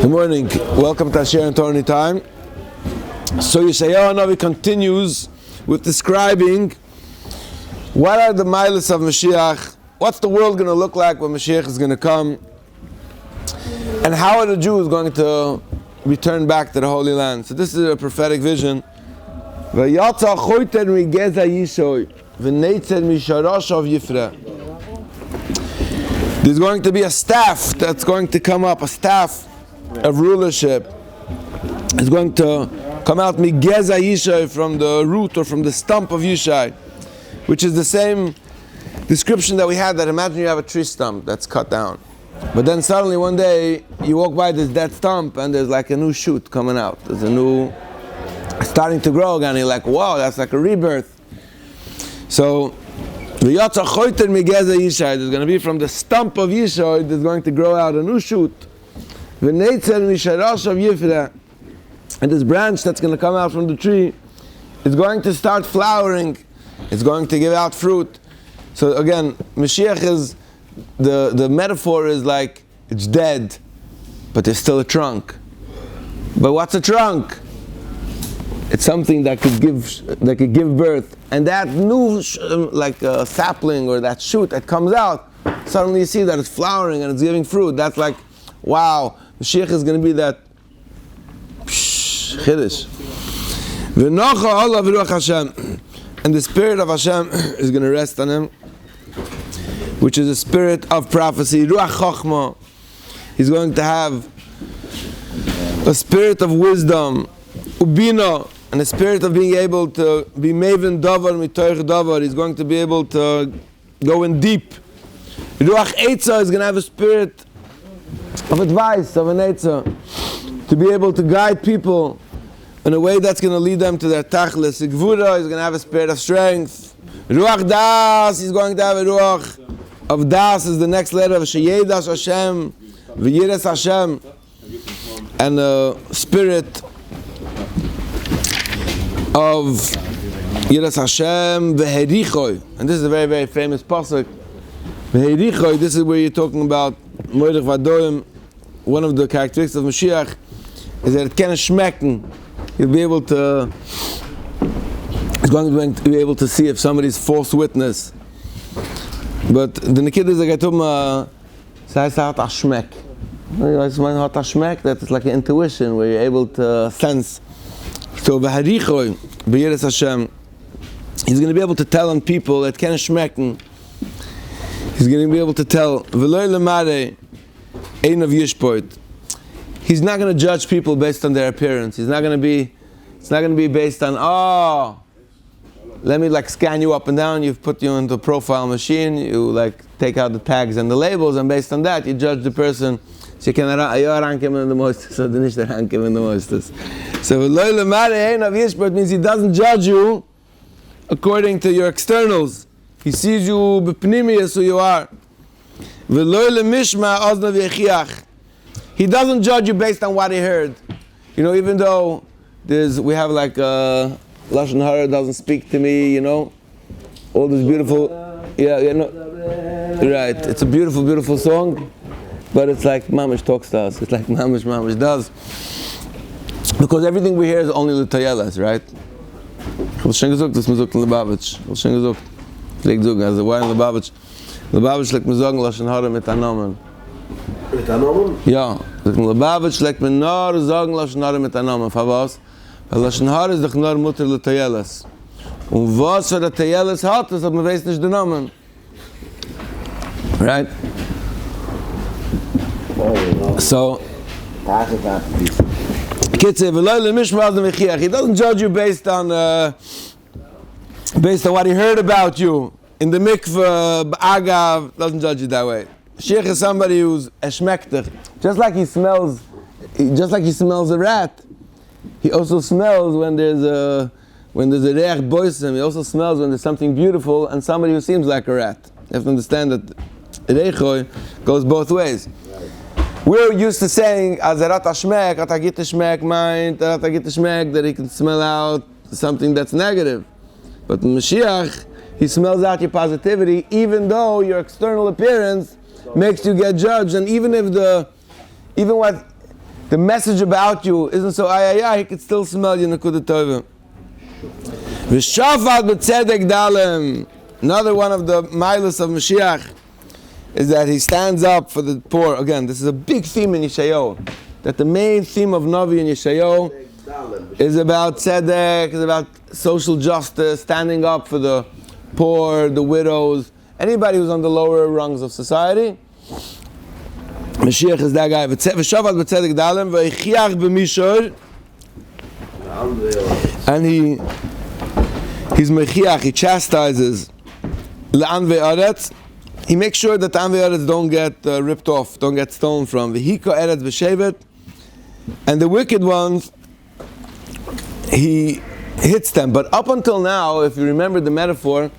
Good morning. Welcome to Asher and Torah Time. So Yeshayahu continues with describing what are the milas of Mashiach, what's the world going to look like when Mashiach is going to come, and how are the Jews going to return back to the Holy Land. So this is a prophetic vision. There's going to be a staff that's going to come up, a staff of rulership. It's going to come out Migeza Yishai, from the root or from the stump of Yishai, which is the same description that we had, that imagine you have a tree stump that's cut down. But then suddenly one day you walk by this dead stump and there's like a new shoot coming out. There's a new starting to grow again. You're like, wow, that's like a rebirth. So there's going to be from the stump of Yishai, there's going to grow out a new shoot. And this branch that's going to come out from the tree is going to start flowering. It's going to give out fruit. So again, Mashiach is, the metaphor is like, it's dead, but there's still a trunk. But what's a trunk? It's something that could give birth. And that new, like a sapling or that shoot that comes out, suddenly you see that it's flowering and it's giving fruit. That's like, wow, Mashiach is going to be that Chiddush. And the spirit of Hashem is going to rest on him, which is a spirit of prophecy. Ruach Chochmah. He's going to have a spirit of wisdom, Ubina, and a spirit of being able to be Maven Davar Mitoich Davar. He's going to be able to go in deep. Ruach Eitzah is going to have a spirit of advice, of an Eitzah, to be able to guide people in a way that's going to lead them to their Tachlis. Gvura is going to have a spirit of strength. Ruach Das, he's going to have a Ruach of Das, is the next letter of Sheyedas Hashem, V'yiras Hashem, and a spirit of Yiras Hashem, V'herichoi. And this is a very, very famous pasuk. V'herichoi, this is where you're talking about Moedech Vadoim. One of the characteristics of Mashiach is that it can schmecken. You'll be able to, he's going to be able to see if somebody's false witness. But the Nikid is like I told him, heißt hat a schmeck. Hat a schmeck, that is like an intuition where you're able to sense. So v'harichoi, b'yiras Hashem, he's going to be able to tell on people that can schmecken. He's going to be able to tell, v'loi lemare, ein of yishpoit. He's not going to judge people based on their appearance. It's not going to be based on, let me like scan you up and down, you've put you into a profile machine, you like take out the tags and the labels, and based on that you judge the person. So you can rank him in the most, so the nicht rank him in the most. So it means he doesn't judge you according to your externals. He sees you b'pnimius who you are. He doesn't judge you based on what he heard. You know, even though we have like Lashon Hara doesn't speak to me, you know, all this beautiful, right, it's a beautiful, beautiful song, but it's like Mamish talks to us. It's like Mamish does. Because everything we hear is only L'Tayelas, right? Das Muzuk in Lubavitch. Pflegt sagen, also why in Lubavitch? Lubavitch legt mir sagen, Lashon Hara mit Anomen. Mit Anomen? Ja. Lubavitch legt mir nur sagen, Lashon Hara mit Anomen. Für was? Weil Lashon Hara ist doch nur Mutter L'Tayelas. Und was für der Tayelas hat, das hat man weiß nicht den Namen. Right? So, he doesn't judge you based on what he heard about you in the mikveh, b'agav, doesn't judge you that way. Sheikh is somebody who's a shmekter, just like he smells a rat. He also smells when there's a reach boisem. He also smells when there's something beautiful and somebody who seems like a rat. You have to understand that reichoi goes both ways. We're used to saying, Azarat Hashmek, Atagit Hashmek, mind, Atagit Hashmek, that he can smell out something that's negative. But Mashiach, he smells out your positivity, even though your external appearance makes you get judged. And even what the message about you isn't so he could still smell you Nekuda Tova. V'shafat b'tzedek dalem. Another one of the milas of Mashiach is that he stands up for the poor. Again, this is a big theme in Yeshayahu. That the main theme of Navi in Yeshayahu is about tzedek, is about social justice, standing up for the poor, the widows, anybody who's on the lower rungs of society. Mashiach is that guy. V'shafat b'tzedek dalem v'yichiach b'mishor. And he's mechiach, he chastises le'an ve'aretz. He makes sure that the an ve'aretz don't get ripped off, don't get stolen from. V'hiko eretz v'shevet. And the wicked ones, he hits them. But up until now, if you remember the metaphor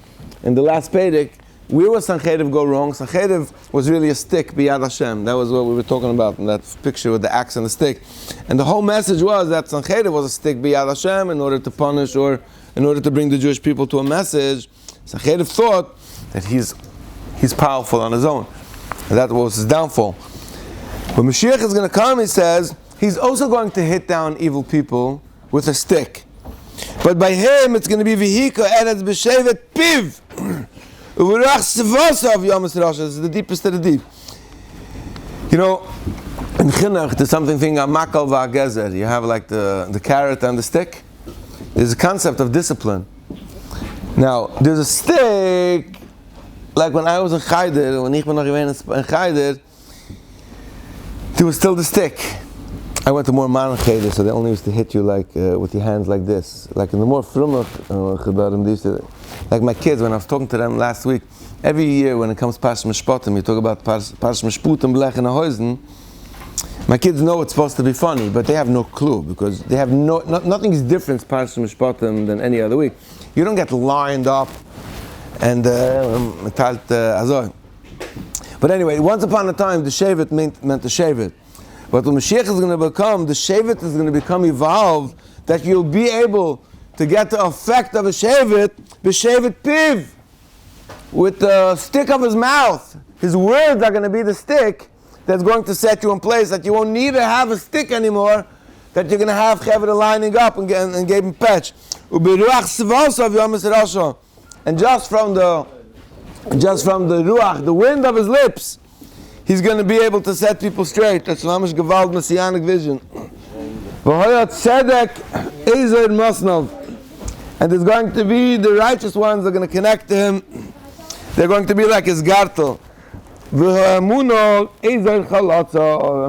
in the last Pedic, where was Sanchedev go wrong? Sanchedev was really a stick, biyad Hashem. That was what we were talking about in that picture with the axe and the stick. And the whole message was that Sanchedev was a stick, biyad Hashem, in order to punish or in order to bring the Jewish people to a message. Sanchedev thought that he's powerful on his own. And that was his downfall. When Mashiach is going to come, he says, he's also going to hit down evil people with a stick. But by him, it's going to be v'hiko eretz b'shevet piv. This is the deepest of the deep. You know, in Chinuch, there's something makal v'agezer. You have like the carrot and the stick. There's a concept of discipline. Now, there's a stick, like when I was in Chayder, when ich bin noch gewesen in Chayder, there was still the stick. I went to more man Chayder, so they only used to hit you like with your hands like this. Like in the more frumach Chedarim, they used to, like my kids, when I was talking to them last week, every year when it comes Parsh Mishpatim, you talk about Parsh Mishputim, Blech and Ahoizen, my kids know it's supposed to be funny, but they have no clue, because they have nothing is different Parsh Mishpatim than any other week. You don't get lined up and but anyway, once upon a time, the Shevet meant the Shevet. But when Mashiach is going to become, the Shevet is going to become evolved, that you'll be able to get the effect of a Shevet, b'Shevet Piv, with the stick of his mouth. His words are going to be the stick that's going to set you in place, that you won't need to have a stick anymore, that you're going to have Cheved lining up and give him patch. And just from the Ruach, the wind of his lips, he's going to be able to set people straight. That's Mamish Gewalt Messianic vision. And there's going to be the righteous ones are going to connect to him. They're going to be like his gartel. And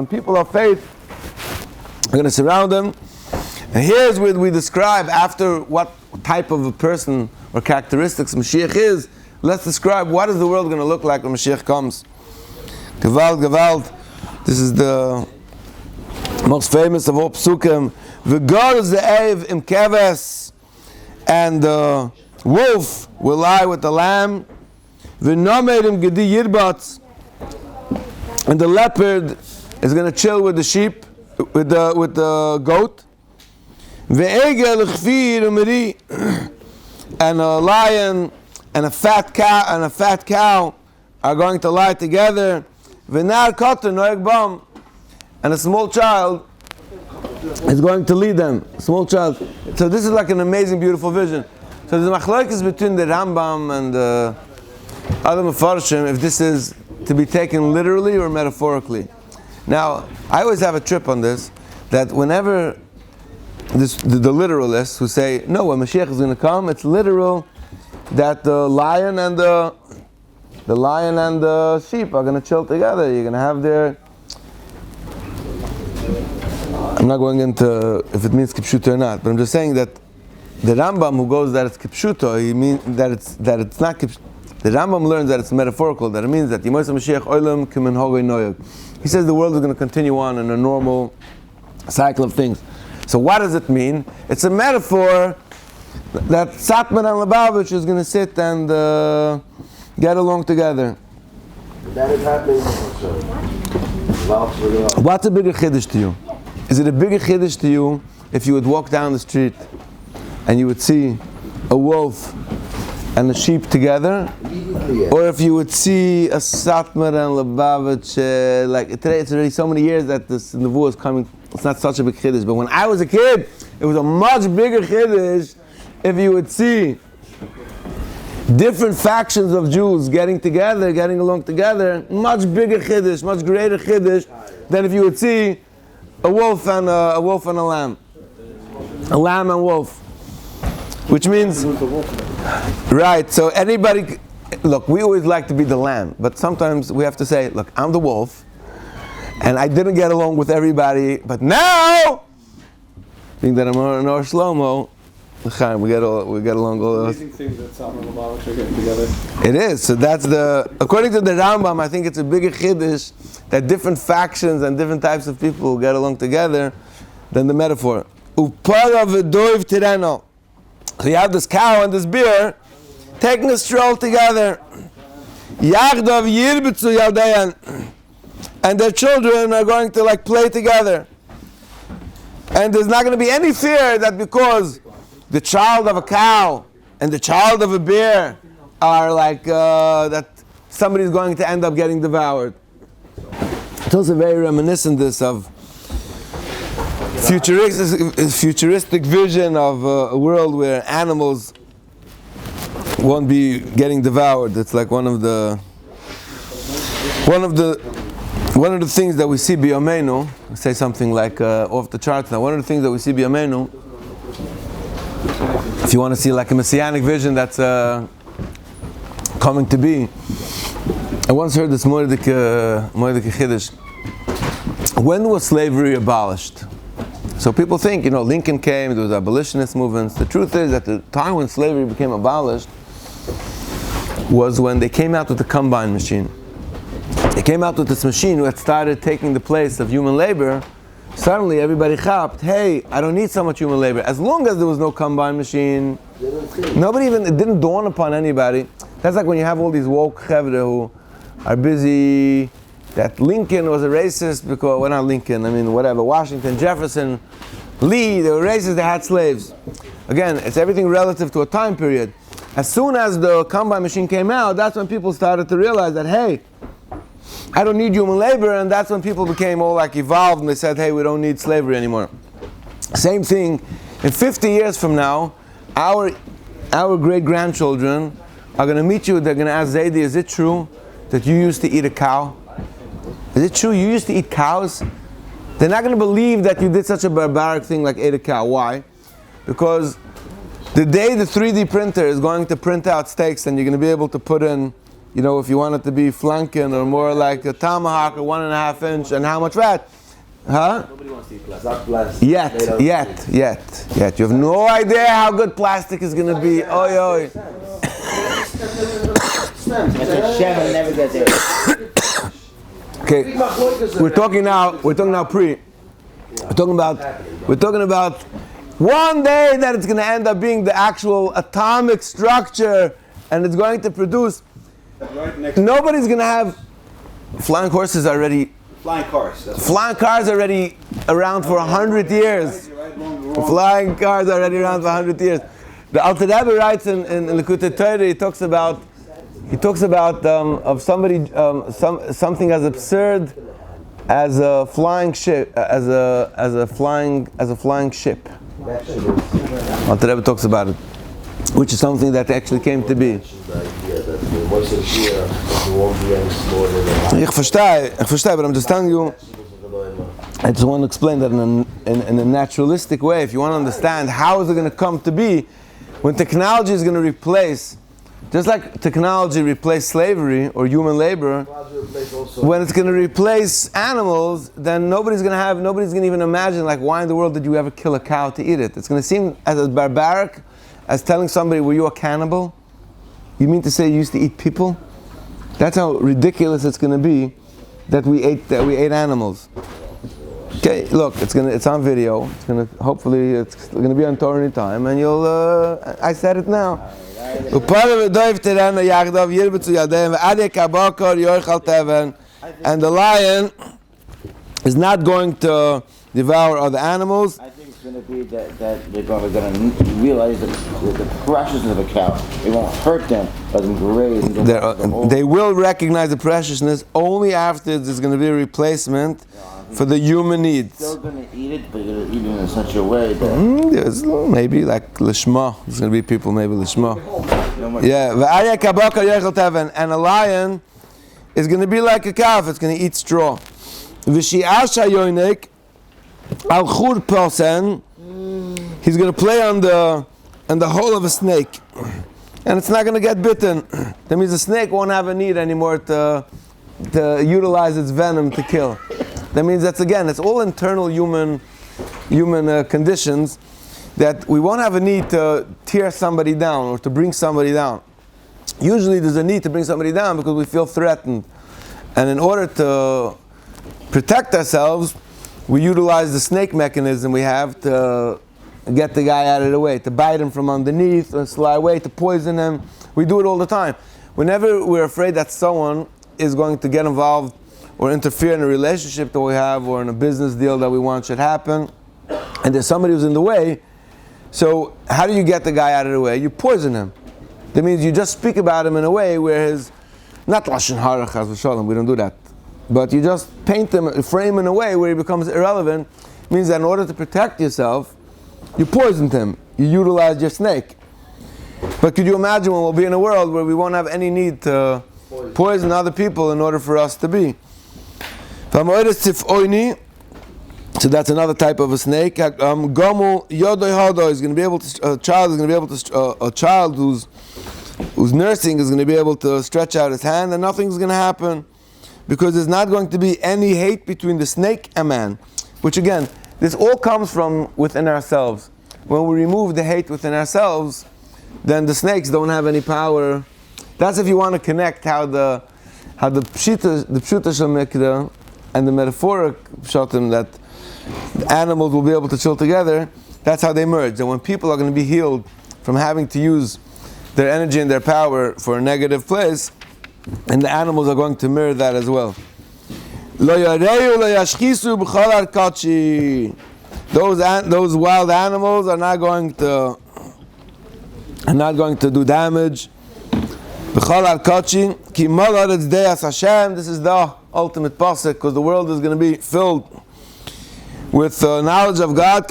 people of faith are going to surround him. And here's where we describe after what type of a person or characteristics Mashiach is. Let's describe what is the world going to look like when Mashiach comes. Gewalt. This is the most famous of all psukim. V'gor ze'ev im keves, and the wolf will lie with the lamb. V'nomer im gedi yirbatz, and the leopard is going to chill with the sheep, with the goat. Ve'egel chfir umeri, and a lion and a fat cow are going to lie together. V'nar kotter noeg bam, and a small child is going to lead them. Small child. So this is like an amazing, beautiful vision. So there's a machlokes between the Rambam and the other Mefarshim if this is to be taken literally or metaphorically. Now, I always have a trip on this, that whenever the literalists who say, no, when Mashiach is going to come, it's literal that the lion and the sheep are going to chill together. You're going to have their... I'm not going into if it means kipshuto or not, but I'm just saying that the Rambam who goes that it's kipshuto, he means that it's not kipshuto. The Rambam learns that it's metaphorical, that it means that Yimosa Mashiach olam kimin hogei noyag. He says the world is going to continue on in a normal cycle of things. So what does it mean? It's a metaphor that Satmer and Lubavitch is going to sit and get along together. That is happening. What's a bigger chiddush to you? Is it a bigger chiddush to you if you would walk down the street and you would see a wolf and a sheep together? Or if you would see a Satmer and Lubavitch, like today it's already so many years that this nevuah is coming it's not such a big chiddush. But when I was a kid, it was a much bigger chiddush if you would see different factions of Jews getting together, getting along together. Much bigger chiddush, much greater chiddush than if you would see a wolf and a lamb. A lamb and wolf. Which means, right, so anybody, look, we always like to be the lamb, but sometimes we have to say, look, I'm the wolf, and I didn't get along with everybody, but now, being that I'm an Or Shlomo, we get along all those. Amazing things that Satmer and Lubavitch are getting together. It is, so that's according to the Rambam, I think it's a bigger chiddush that different factions and different types of people get along together than the metaphor. Upara v'doiv tireno. So you have this cow and this bear taking a stroll together. Yachdav yirbitzu yaldeyan. And their children are going to play together. And there's not going to be any fear that because the child of a cow and the child of a bear are that somebody's going to end up getting devoured. It's also very reminiscent this of futuristic vision of a world where animals won't be getting devoured. It's like one of the things that we see b'yameinu. Say something like off the charts now. One of the things that we see b'yameinu, if you want to see like a messianic vision that's coming to be. I once heard this Moedek Chiddush. When was slavery abolished? So people think, Lincoln came, there was abolitionist movements. The truth is that the time when slavery became abolished was when they came out with the combine machine. They came out with this machine who had started taking the place of human labor. Suddenly everybody chapped, hey, I don't need so much human labor. As long as there was no combine machine, it didn't dawn upon anybody. That's like when you have all these woke chevre who are busy, that Lincoln was a racist because, well, not Lincoln, Washington, Jefferson, Lee, they were racist, they had slaves. Again, it's everything relative to a time period. As soon as the combine machine came out, that's when people started to realize that, hey, I don't need human labor, and that's when people became all evolved and they said, hey, we don't need slavery anymore. Same thing, in 50 years from now, our great-grandchildren are going to meet you, they're going to ask Zaidi, is it true that you used to eat a cow? Is it true you used to eat cows? They're not going to believe that you did such a barbaric thing like ate a cow. Why? Because the day the 3D printer is going to print out steaks and you're going to be able to put in, if you want it to be flanken or more like a tomahawk or 1.5 inch and how much fat? Huh? Nobody wants to eat plastic. Yet. You have no idea how good plastic is going to be. Oi. Okay, we're talking about one day that it's going to end up being the actual atomic structure and it's going to produce. Nobody's going to have flying horses already. Flying cars. Flying cars already around for 100 years. Flying cars already around for 100 years. The Alter Rebbe writes in Likutei Torah, he talks about of somebody something as absurd as a flying ship, as a flying ship. Alter Rebbe talks about it, which is something that actually came to be. Ich verstehe, but I'm just telling you. I just want to explain that in a naturalistic way. If you want to understand how is it going to come to be, when technology is going to replace. Just like technology replaced slavery or human labor, when it's going to replace animals, then nobody's going to even imagine why in the world did you ever kill a cow to eat it? It's going to seem as barbaric as telling somebody, were you a cannibal? You mean to say you used to eat people? That's how ridiculous it's going to be that we ate animals. Okay, look, it's on video. Hopefully it's going to be on Torah anytime, and I said it now. And the lion is not going to devour other animals. I think it's going to be that they're going to realize the preciousness of a cow. It won't hurt them, let them graze. They will recognize the preciousness only after there's going to be a replacement for the human needs. Still going to eat it, but you're going to eat it in such a way that... There's maybe like lishma. There's going to be people maybe lishma. Yeah, and a lion is going to be like a calf. It's going to eat straw. He's going to play on the hole of a snake, and it's not going to get bitten. That means the snake won't have a need anymore to utilize its venom to kill. That means it's all internal human conditions, that we won't have a need to tear somebody down or to bring somebody down. Usually there's a need to bring somebody down because we feel threatened. And in order to protect ourselves, we utilize the snake mechanism we have to get the guy out of the way, to bite him from underneath, or slide away, to poison him. We do it all the time. Whenever we're afraid that someone is going to get involved or interfere in a relationship that we have or in a business deal that we want should happen, and there's somebody who's in the way, so how do you get the guy out of the way? You poison him. That means you just speak about him in a way where his, not lashon hara chas v'shalom, we don't do that, but you just paint him, frame him in a way where he becomes irrelevant. It means that in order to protect yourself, you poisoned him. You utilized your snake. But could you imagine when we'll be in a world where we won't have any need to poison other people in order for us to be? So that's another type of a snake. Gomel yodoi hodo is going to be able to. A child is going to be able to. A child who's nursing is going to be able to stretch out his hand, and nothing's going to happen, because there's not going to be any hate between the snake and man. Which again, this all comes from within ourselves. When we remove the hate within ourselves, then the snakes don't have any power. That's if you want to connect how the pshita shamikda and the metaphoric pshatim that animals will be able to chill together. That's how they merge. And when people are going to be healed from having to use their energy and their power for a negative place, and the animals are going to mirror that as well. Those wild animals are not going to do damage. This is the ultimate pasuk, because the world is going to be filled with knowledge of God.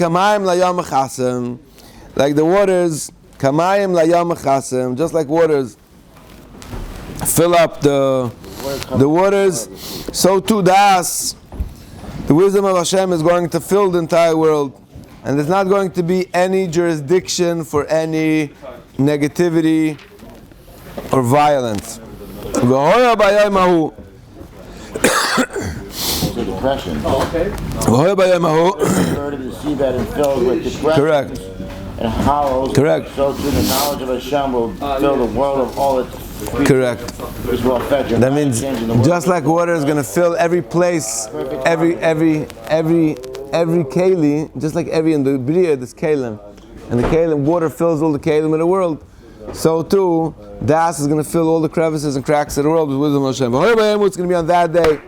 Like the waters, just like waters fill up the waters, so too the wisdom of Hashem is going to fill the entire world, and there's not going to be any jurisdiction for any negativity or violence. Depression. Okay. The seabed and filled with depression. Correct. And hollows. Correct. So through the knowledge of Hashem will fill the world of all its creatures. Correct. That means just like water is going to fill every place, every keli, just like every in the bria, this kalim, and the kalim, water fills all the kalim in the world. So too, Das is going to fill all the crevices and cracks of the world with wisdom of Hashem. It's going to be on that day.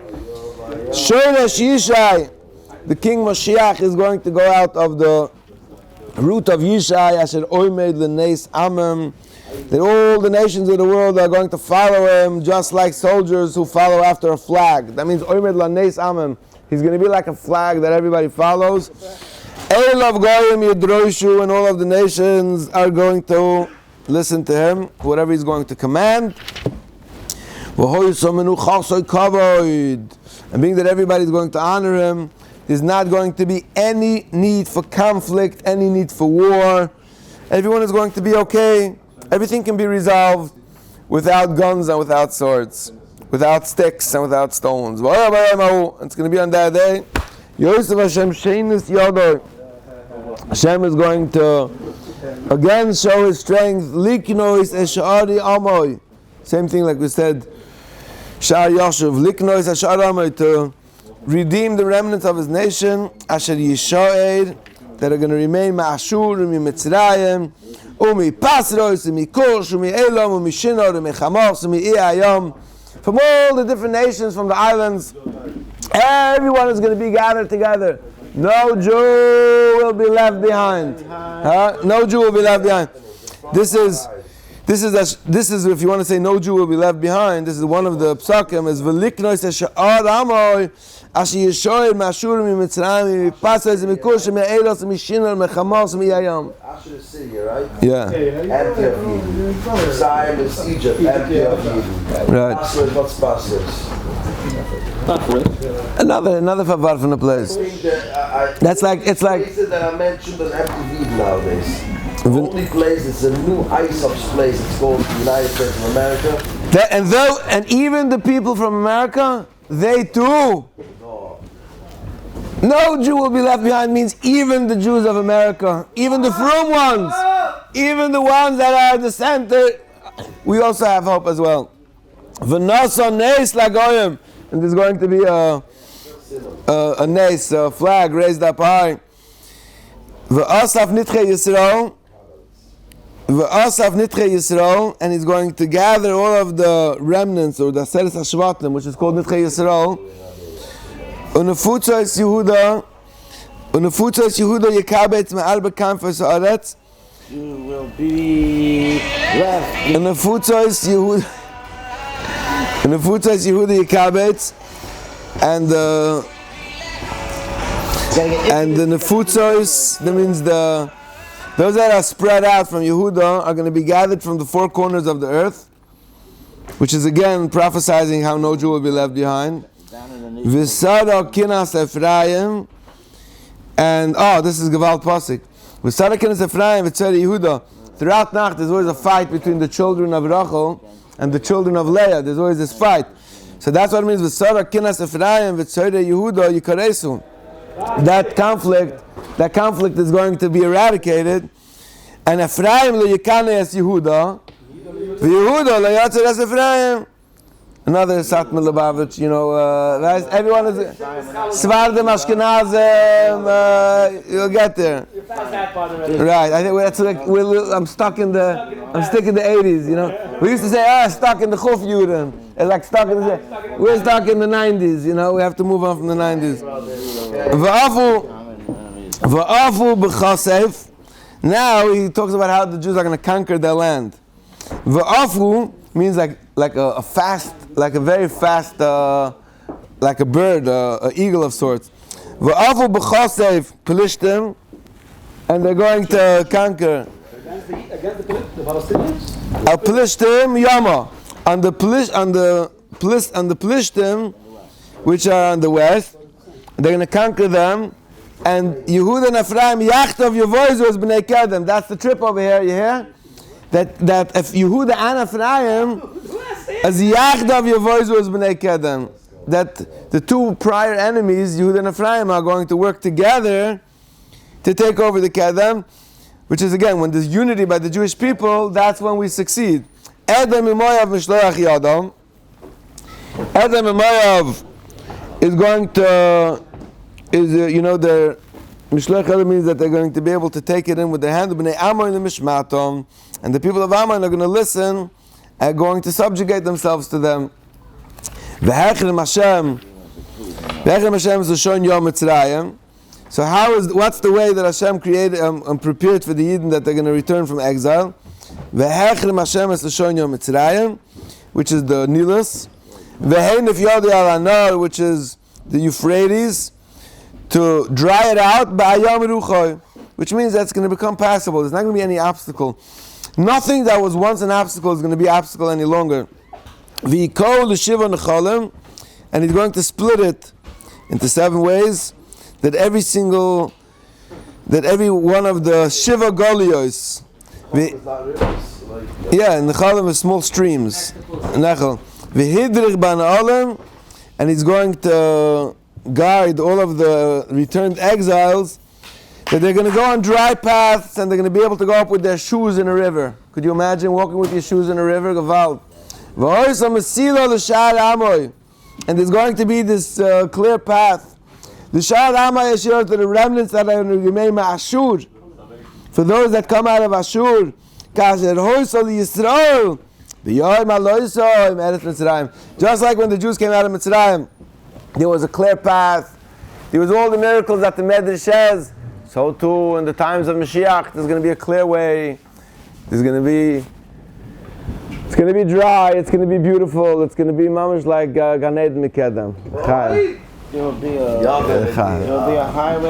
The king Mashiach is going to go out of the root of Yishai, Asher Oimed L'Neis Amem, that all the nations of the world are going to follow him, just like soldiers who follow after a flag. That means Oimed L'Neis Amem. He's going to be like a flag that everybody follows. Elav Goyim Yidroshu, and all of the nations are going to listen to him, whatever he's going to command. And being that everybody is going to honor him, there's not going to be any need for conflict, any need for war. Everyone is going to be okay. Everything can be resolved without guns and without swords, without sticks and without stones. It's going to be on that day. Hashem is going to again show his strength. Same thing like we said, Shar Yoshev, Liknois Ashar Amay, to redeem the remnants of his nation, Asher Yeshayahu, that are going to remain Ma'ashur, Mitzrayim, Umi Pasros, Umi Kush, Umi Elam, Umi Shinor, Umi Chamos, Umi Iyayam. From all the different nations, from the islands, everyone is going to be gathered together. No Jew will be left behind. No Jew will be left behind. This This is if you want to say no Jew will be left behind. This is one of the psakim. Is v'liknois she'ad amoy asher yeshoyer ma'ashurim mitzrayim mipasas mikushim me'elos mishinal mechamos miyayam. Asher is city, right? Yeah. Empty of Eden. Zion is Egypt, empty of Eden. Right. Passer, what's Passer? Another favar from the place. That's like it's like places that are mentioned as empty of Eden nowadays. The only place, it's a new ISOPS place. It's called the United States of America. And even the people from America, they too. No Jew will be left behind means even the Jews of America, even the frum ones, even the ones that are the center, we also have hope as well. V'nasa neis lagoyim, and there's going to be a neis, a flag raised up high. V'asaf nitche Yisrael. V'asaf nitche Yisrael, and he's going to gather all of the remnants or the Aseres HaShvatim, which is called nitche Yisrael. Unefutzos Yehuda yekabetz me'al bekanfos haaretz. You will be left. Unefutzos Yehuda yekabetz, and the nefutzos, that means those that are spread out from Yehuda are going to be gathered from the four corners of the earth, which is again prophesizing how no Jew will be left behind. V'sara kinas Ephraim, and this is Gevalt Pasik. V'sara kinas Ephraim v'tzara Yehuda. Throughout Nacht, there's always a fight between the children of Rachel and the children of Leah. There's always this fight. So that's what it means. V'sara kinas Ephraim v'tzara Yehuda yikaresu. That conflict is going to be eradicated. And Ephraim lo yikanes Yehuda, v'Yehuda lo yatzeres Ephraim. Another Satmer and Lubavitch, everyone is Svardim, Ashkenazim, you'll get there. Right, I think that's like I'm sticking the 80s, We used to say, stuck in the Chuf Yudin. It's like we're stuck in the 90s, we have to move on from the 90s. Va'afu b'chasef. Now he talks about how the Jews are going to conquer their land. Va'afu means like a fast, like a very fast, like a bird, an eagle of sorts. V'afu b'chasef Pelishtim, and they're going to conquer. Against the Palestinians? Al Pelishtim Yama, on the Pelishtim, which are on the west, they're going to conquer them. And Yehuda and Ephraim Yachtov Yevoizu b'nei Kedem. That's the trip over here. You hear? That if Yehuda and Ephraim as Yachtov Yevoizu b'nei Kedem, that the two prior enemies, Yehuda and Ephraim, are going to work together to take over the Kedem, which is again when there's unity by the Jewish people. That's when we succeed. Edom Imoyav Mishloach Yadam. Edom Imoyav is going to. Their Mishloach Yadam means that they're going to be able to take it in with their hand. B'nei Ammon and Mishmatom, and the people of Ammon are going to listen and going to subjugate themselves to them. V'hechem Hashem is the Shon Yom Mitzrayim. So what's the way that Hashem created and prepared for the Yidden that they're going to return from exile? V'hechem Hashem is the Shon Yom Mitzrayim, which is the Nilus. V'heinif Yodi al Anar, which is the Euphrates, to dry it out, which means that's going to become passable. There's not going to be any obstacle. Nothing that was once an obstacle is going to be an obstacle any longer. And he's going to split it into 7 ways, that every one of the Shiva Golios, in the Chalim is small streams, and he's going to guide all of the returned exiles, that they're going to go on dry paths and they're going to be able to go up with their shoes in a river. Could you imagine walking with your shoes in a river? And there's going to be this clear path. To the remnants that are going to remain Ashur. For those that come out of Ashur, just like when the Jews came out of Mitzrayim, there was a clear path. There was all the miracles that the Medrash says. So too, in the times of Mashiach, there's going to be a clear way. There's going to be It's going to be dry, it's going to be beautiful, it's going to be mamish like Gan Eden Mikedem. Chai. There will be a highway